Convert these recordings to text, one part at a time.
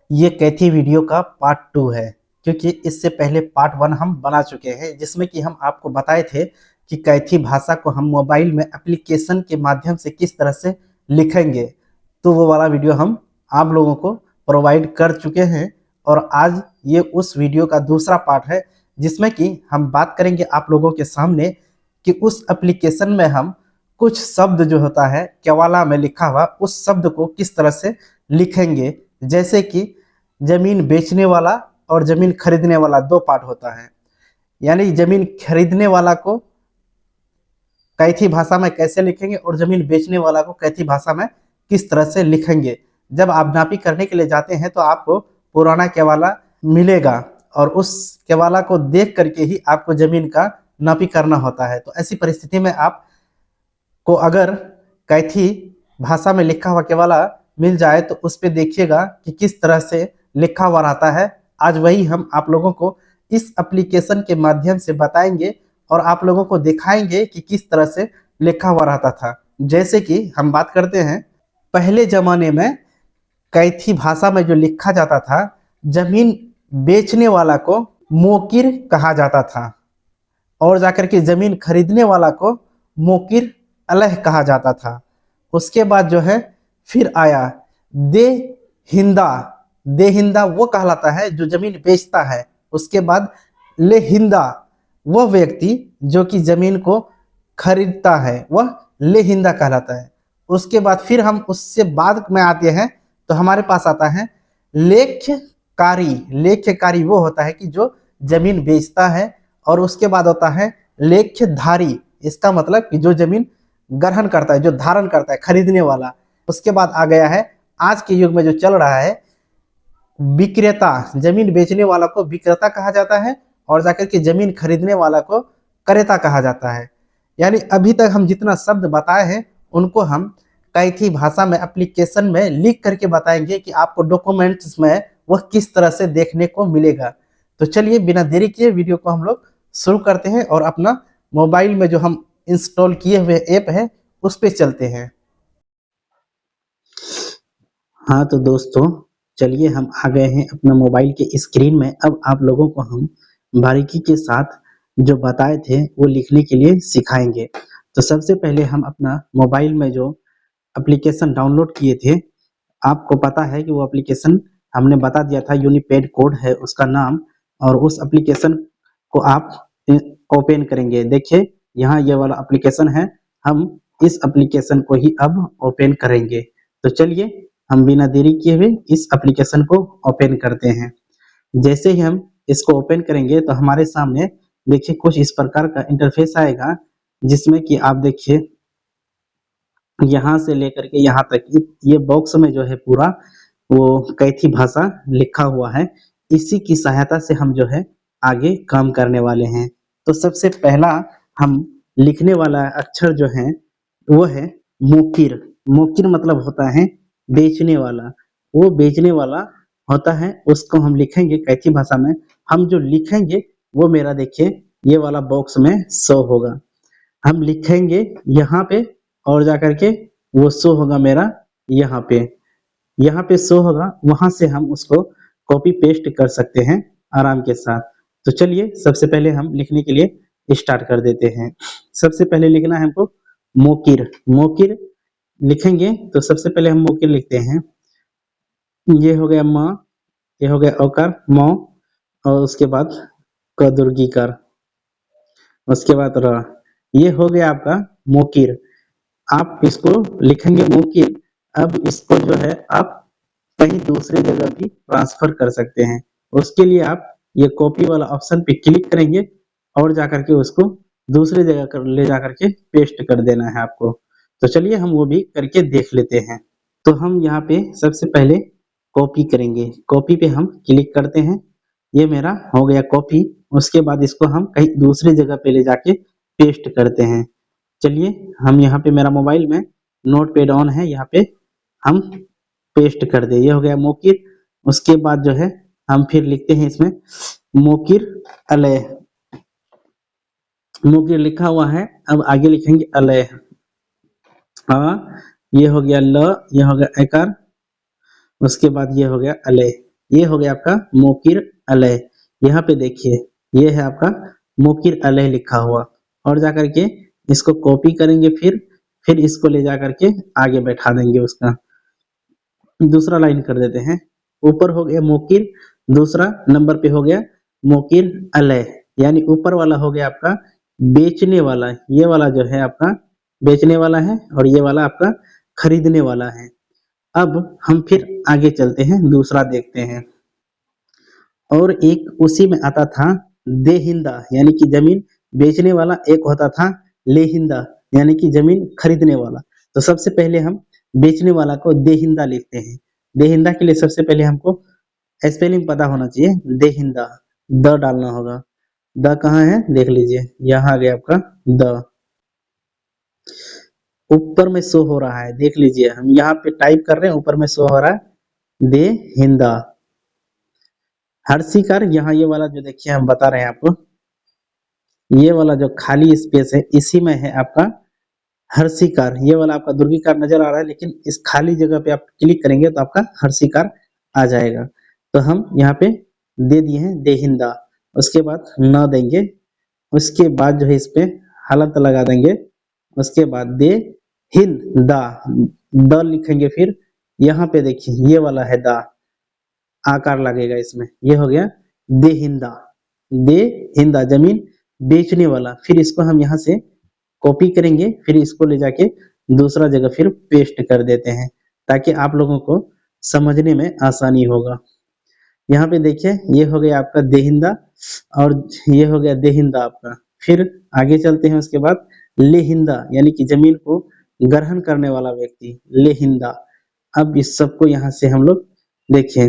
ये कैथी वीडियो का पार्ट 2 है, क्योंकि इससे पहले पार्ट 1 हम बना चुके हैं, जिसमें कि हम आपको बताए थे कि कैथी भाषा को हम मोबाइल में एप्लीकेशन के माध्यम से किस तरह से लिखेंगे। तो वो वाला वीडियो हम आप लोगों को प्रोवाइड कर चुके हैं और आज ये उस वीडियो का दूसरा पार्ट है, जिसमें कि हम बात करेंगे आप लोगों के सामने कि उस एप्लीकेशन में हम कुछ शब्द जो होता है केवाला में लिखा हुआ, उस शब्द को किस तरह से लिखेंगे। जैसे कि जमीन बेचने वाला और जमीन खरीदने वाला दो पार्ट होता है, यानी जमीन खरीदने वाला को कैथी भाषा में कैसे लिखेंगे और जमीन बेचने वाला को कैथी भाषा में किस तरह से लिखेंगे। जब आप नापी करने के लिए जाते हैं तो आपको पुराना केवाला मिलेगा और उस केवाला को देख करके ही आपको जमीन का नापी करना होता है। तो ऐसी परिस्थिति में आप को अगर कैथी भाषा में लिखा हुआ केवाला मिल जाए तो उस पे देखिएगा कि किस तरह से लिखा हुआ रहता है। आज वही हम आप लोगों को इस एप्लीकेशन के माध्यम से बताएंगे और आप लोगों को दिखाएंगे कि किस तरह से लिखा हुआ रहता था। जैसे कि हम बात करते हैं, पहले जमाने में कैथी भाषा में जो लिखा जाता था, जमीन बेचने वाला को मोकिर कहा जाता था और जाकर के जमीन खरीदने वाला को मोकिर अलह कहा जाता था। उसके बाद जो है फिर आया दे हिंदा। दे हिंदा वो कहलाता है जो जमीन बेचता है। उसके बाद ले हिंदा वह व्यक्ति जो कि जमीन को खरीदता है, वह ले हिंदा कहलाता है। उसके बाद फिर हम उससे बाद में आते हैं तो हमारे पास आता है लेख्यकारी। लेख्यकारी वो होता है कि जो जमीन बेचता है। और उसके बाद होता है लेख्यधारी। इसका मतलब कि जो जमीन ग्रहण करता है, जो धारण करता है, खरीदने वाला। उसके बाद आ गया है आज के युग में जो चल रहा है विक्रेता। जमीन बेचने वाला को विक्रेता कहा जाता है और जाकर के जमीन खरीदने वाला को क्रेता कहा जाता है। यानी अभी तक हम जितना शब्द बताए हैं उनको हम कैथी भाषा में एप्लीकेशन में लिख करके बताएंगे कि आपको डॉक्यूमेंट्स में वह किस तरह से देखने को मिलेगा। तो चलिए बिना देरी किए वीडियो को हम लोग शुरू करते हैं और अपना मोबाइल में जो हम इंस्टॉल किए हुए ऐप है उस पे चलते हैं। हाँ तो दोस्तों, चलिए हम आ गए हैं अपना मोबाइल के स्क्रीन में। अब आप लोगों को हम बारीकी के साथ जो बताए थे वो लिखने के लिए सिखाएंगे। तो सबसे पहले हम अपना मोबाइल में जो एप्लीकेशन डाउनलोड किए थे, आपको पता है कि वो एप्लीकेशन हमने बता दिया था, यूनिपेड कोड है उसका नाम। और उस एप्लीकेशन को आप ओपन करेंगे। देखिए यहाँ ये वाला एप्लीकेशन है, हम इस एप्लीकेशन को ही अब ओपन करेंगे। तो चलिए हम बिना देरी किए हुए इस एप्लीकेशन को ओपन करते हैं। जैसे ही हम इसको ओपन करेंगे तो हमारे सामने देखिए कुछ इस प्रकार का इंटरफेस आएगा, जिसमें कि आप देखिए यहाँ से लेकर के यहाँ तक ये बॉक्स में जो है पूरा वो कैथी भाषा लिखा हुआ है। इसी की सहायता से हम जो है आगे काम करने वाले हैं। तो सबसे पहला हम लिखने वाला अक्षर जो है वो है मोकिर। मोकिर मतलब होता है बेचने वाला। वो बेचने वाला होता है, उसको हम लिखेंगे कैथी भाषा में। हम जो लिखेंगे वो मेरा देखिए ये वाला बॉक्स में शो होगा। हम लिखेंगे यहाँ पे और जाकर के वो शो होगा मेरा यहाँ पे। यहाँ पे शो होगा, वहां से हम उसको कॉपी पेस्ट कर सकते हैं आराम के साथ। तो चलिए सबसे पहले हम लिखने के लिए स्टार्ट कर देते हैं। सबसे पहले लिखना है हमको मोकिर। मोकिर लिखेंगे तो सबसे पहले हम मोकिर लिखते हैं। ये हो गया म, ये हो गया ओकार मौ, और उसके बाद कदुर्गी कर, उसके बाद र। ये हो गया आपका मोकिर। आप इसको लिखेंगे मोकिर। अब इसको जो है आप कहीं दूसरे जगह भी ट्रांसफर कर सकते हैं। उसके लिए आप ये कॉपी वाला ऑप्शन पे क्लिक करेंगे और जाकर के उसको दूसरे जगह कर ले जाकर के पेस्ट कर देना है आपको। तो चलिए हम वो भी करके देख लेते हैं। तो हम यहाँ पे सबसे पहले कॉपी करेंगे। कॉपी पे हम क्लिक करते हैं। ये मेरा हो गया कॉपी। उसके बाद इसको हम कहीं दूसरी जगह पे ले जाके पेस्ट करते हैं। चलिए हम यहाँ पे मेरा मोबाइल में नोट पैड ऑन है, यहाँ पे हम पेस्ट कर दे। ये हो गया मोकिर। उसके बाद जो है हम फिर लिखते हैं इसमें मोकिर अलय। मोकिर लिखा हुआ है, अब आगे लिखेंगे अलय। हाँ, ये हो गया ल, ये हो गया एकार, उसके बाद ये हो गया अलय। ये हो गया आपका मोकिर अलह। यहाँ पे देखिए ये है आपका मोकिर अलह लिखा हुआ, और जाकर के इसको कॉपी करेंगे, फिर इसको ले जा करके आगे बैठा देंगे उसका। दूसरा लाइन कर देते हैं। ऊपर हो गया मोकिर, दूसरा नंबर पे हो गया मोकिर अलह, यानी ऊपर वाला हो गया आपका बेचने वाला, ये वाला जो है आपका बेचने वाला है, और ये वाला आपका खरीदने वाला है। अब हम फिर आगे चलते हैं, दूसरा देखते हैं। और एक उसी में आता था देहिंदा, यानी कि जमीन बेचने वाला, एक होता था लेहिंदा, यानी कि जमीन खरीदने वाला। तो सबसे पहले हम बेचने वाला को देहिंदा लिखते हैं। देहिंदा के लिए सबसे पहले हमको स्पेलिंग पता होना चाहिए। देहिंदा, द डालना होगा। द कहाँ है देख लीजिए, यहाँ आ गया आपका द, ऊपर में शो हो रहा है, देख लीजिए हम यहाँ पे टाइप कर रहे हैं, ऊपर में शो हो रहा है देहिंदा। हर्षिकार, यहाँ ये वाला जो देखिए हम बता रहे हैं आपको, ये वाला जो खाली स्पेस है इसी में है आपका हर्षिकार। ये वाला आपका दुर्गिकार नजर आ रहा है, लेकिन इस खाली जगह पे आप क्लिक करेंगे तो आपका हर्षिकार आ जाएगा। तो हम यहाँ पे दे दिए हैं देहिंदा, उसके बाद न देंगे, उसके बाद जो है इस पे हलंत लगा देंगे, उसके बाद दे हिंद दा, द लिखेंगे, फिर यहाँ पे देखिए ये वाला है दा, आकार लगेगा इसमें, ये हो गया देहिंदा। देहिंदा जमीन बेचने वाला। फिर इसको हम यहाँ से कॉपी करेंगे, फिर इसको ले जाके दूसरा जगह फिर पेस्ट कर देते हैं, ताकि आप लोगों को समझने में आसानी होगा। यहाँ पे देखिए ये हो गया आपका देहिंदा, और ये हो गया देहिंदा आपका। फिर आगे चलते हैं, उसके बाद लेहिंदा, यानी कि जमीन को ग्रहण करने वाला व्यक्ति, लेहिंदा। अब इस सबको यहाँ से हम लोग देखिए,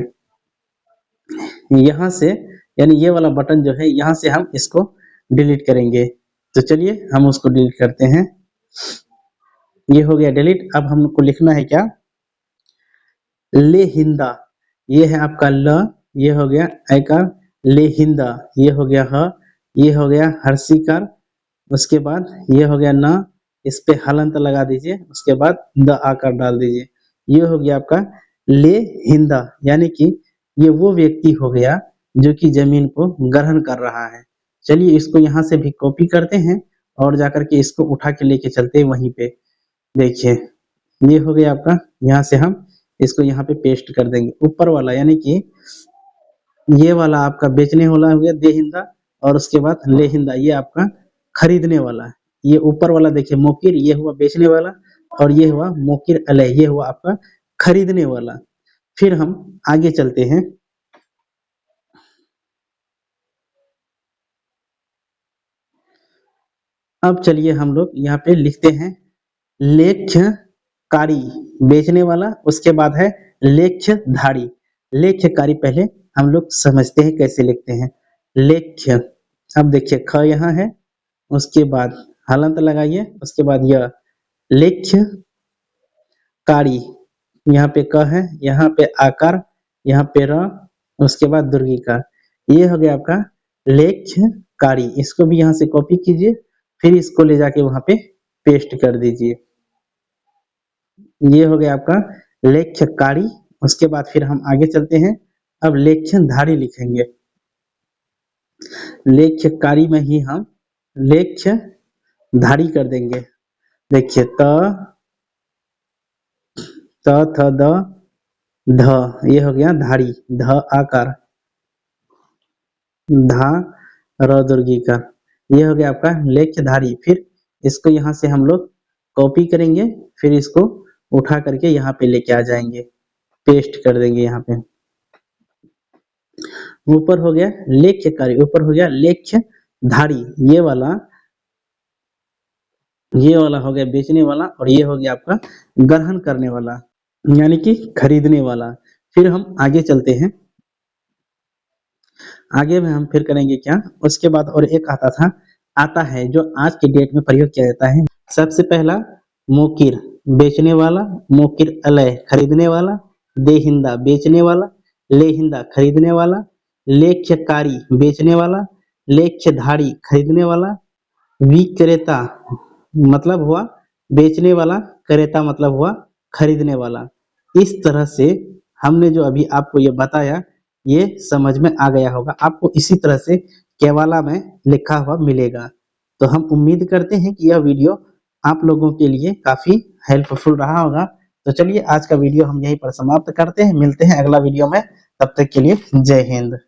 यहाँ से यानी ये वाला बटन जो है यहाँ से हम इसको डिलीट करेंगे। तो चलिए हम उसको डिलीट करते हैं। ये हो गया डिलीट। अब हमको लिखना है क्या, लेहिंदा, ये है आपका ल, ये हो गया ऐकार, लेहिंदा, ये हो गया ह, ये हो गया हर्षिकार, उसके बाद ये हो गया न, इस पे हलंत लगा दीजिए, उसके बाद द आकार डाल दीजिए। ये हो गया आपका लेहिंदा, यानी कि ये वो व्यक्ति हो गया जो कि जमीन को ग्रहण कर रहा है। चलिए इसको यहाँ से भी कॉपी करते हैं, और जाकर के इसको उठा के लेके चलते हैं वहीं पे। देखिए ये हो गया आपका, यहाँ से हम इसको यहाँ पे पेस्ट कर देंगे। ऊपर वाला यानी कि ये वाला आपका बेचने वाला हो गया देहिंदा, और उसके बाद लेहिंदा ये आपका खरीदने वाला है। ये ऊपर वाला देखिए मोकिर, ये हुआ बेचने वाला, और ये हुआ मोकिर अलह, ये हुआ आपका खरीदने वाला। फिर हम आगे चलते हैं। अब चलिए हम लोग यहाँ पे लिखते हैं लेख्यकारी, बेचने वाला, उसके बाद है लेख्यधारी। लेख्यकारी पहले हम लोग समझते हैं कैसे लिखते हैं। लेख्य, अब देखिए ख यहाँ है, उसके बाद हलंत लगाइए, उसके बाद यह लेख्यकारी, यहाँ पे क है, यहाँ पे आकार, यहाँ पे र, उसके बाद दुर्गिकार। ये हो गया आपका लेख्यकारी। इसको भी यहाँ से कॉपी कीजिए, फिर इसको ले जाके वहां पे पेस्ट कर दीजिए। ये हो गया आपका लेख्यकारी। उसके बाद फिर हम आगे चलते हैं। अब लेख्यधारी लिखेंगे। लेख्यकारी में ही हम लेख्यधारी कर देंगे। देखिए त थ द ध, ये हो गया धारी, ध आकार, धा र दुर्गी का, ये हो गया आपका लेख्यधारी। फिर इसको यहाँ से हम लोग कॉपी करेंगे, फिर इसको उठा करके यहाँ पे लेके आ जाएंगे, पेस्ट कर देंगे यहाँ पे। ऊपर हो गया लेख्यकारी, ऊपर हो गया लेख्यधारी, ये वाला हो गया बेचने वाला, और ये हो गया आपका ग्रहण करने वाला, यानी कि खरीदने वाला। फिर हम आगे चलते हैं। आगे में हम फिर करेंगे क्या, उसके बाद और एक आता है जो आज के डेट में प्रयोग किया जाता है। सबसे पहला मोकिर, बेचने वाला, मोकिर अलह, खरीदने वाला, देहिंदा, बेचने वाला, लेहिंदा, खरीदने वाला, लेख्यकारी, बेचने वाला, लेख्यधारी, खरीदने वाला, विक्रेता मतलब हुआ बेचने वाला, क्रेता मतलब हुआ खरीदने वाला। इस तरह से हमने जो अभी आपको ये बताया ये समझ में आ गया होगा। आपको इसी तरह से केवाला में लिखा हुआ मिलेगा। तो हम उम्मीद करते हैं कि यह वीडियो आप लोगों के लिए काफ़ी हेल्पफुल रहा होगा। तो चलिए आज का वीडियो हम यहीं पर समाप्त करते हैं, मिलते हैं अगला वीडियो में, तब तक के लिए जय हिंद।